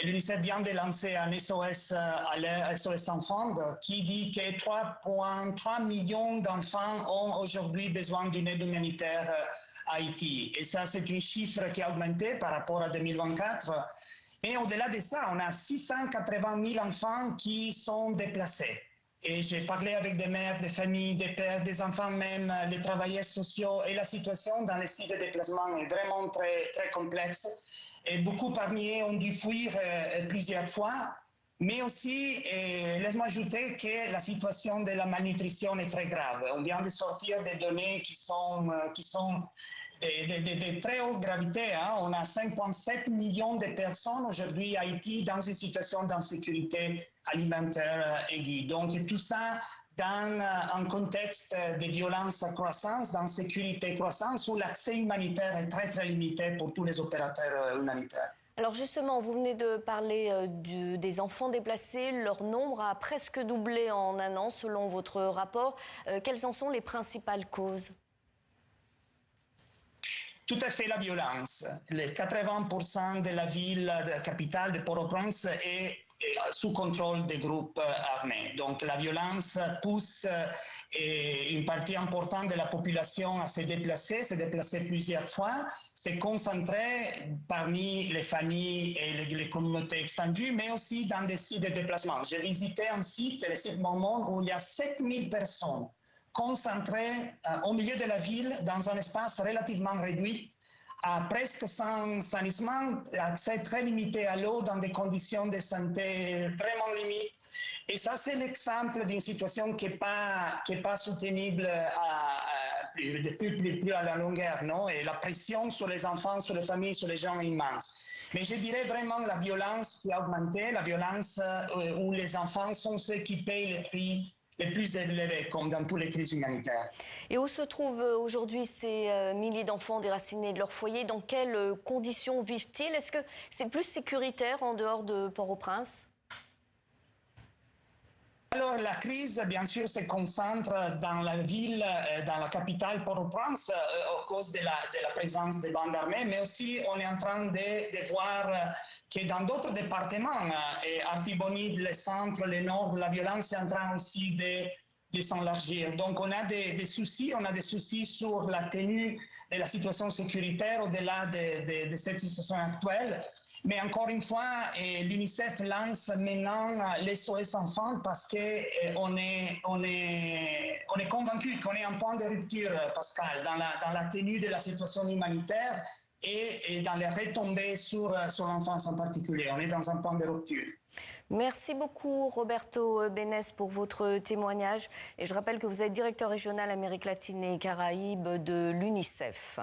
l'UNICEF vient de lancer un SOS SOS Enfants qui dit que 3,3 millions d'enfants ont aujourd'hui besoin d'une aide humanitaire à Haïti. Et ça, c'est un chiffre qui a augmenté par rapport à 2024. Mais au-delà de ça, on a 680 000 enfants qui sont déplacés. Et j'ai parlé avec des mères, des familles, des pères, des enfants même, les travailleurs sociaux. Et la situation dans les sites de déplacement est vraiment très, très complexe. Et beaucoup parmi eux ont dû fuir plusieurs fois. Mais aussi, laisse-moi ajouter que la situation de la malnutrition est très grave. On vient de sortir des données qui sont de très haute gravité. Hein. On a 5,7 millions de personnes aujourd'hui à Haïti dans une situation d'insécurité alimentaire aiguë. Donc tout ça dans un contexte de violence croissante, d'insécurité croissante, où l'accès humanitaire est très très limité pour tous les opérateurs humanitaires. Alors justement, vous venez de parler des enfants déplacés. Leur nombre a presque doublé en un an, selon votre rapport. Quelles en sont les principales causes? Tout à fait la violence. Les 80% de la ville de la capitale de Port-au-Prince est sous contrôle des groupes armés. Donc la violence pousse une partie importante de la population à se déplacer plusieurs fois, se concentrer parmi les familles et les communautés extendues, mais aussi dans des sites de déplacement. J'ai visité un site, le site Mormon, où il y a 7000 personnes concentrées au milieu de la ville, dans un espace relativement réduit, à presque sans salissement, accès très limité à l'eau dans des conditions de santé vraiment limites. Et ça, c'est l'exemple d'une situation qui n'est pas soutenable plus à la longueur, non? Et la pression sur les enfants, sur les familles, sur les gens est immense. Mais je dirais vraiment la violence qui a augmenté, la violence où les enfants sont ceux qui payent les prix les plus élevés, comme dans toutes les crises humanitaires. Et où se trouvent aujourd'hui ces milliers d'enfants déracinés de leur foyer? Dans quelles conditions vivent-ils? Est-ce que c'est plus sécuritaire en dehors de Port-au-Prince? Alors, la crise, bien sûr, se concentre dans la ville, dans la capitale Port-au-Prince, à cause de la présence des bandes armées, mais aussi on est en train de voir que dans d'autres départements, Artibonite, le centre, le nord, la violence est en train aussi de s'élargir. Donc, on a des soucis sur la tenue de la situation sécuritaire au-delà de cette situation actuelle. Mais encore une fois, l'UNICEF lance maintenant l'SOS Enfants parce qu'on est convaincu qu'on est en point de rupture, Pascal, dans la tenue de la situation humanitaire et dans les retombées sur l'enfance en particulier. On est dans un point de rupture. Merci beaucoup Roberto Bénès pour votre témoignage. Et je rappelle que vous êtes directeur régional Amérique latine et Caraïbes de l'UNICEF.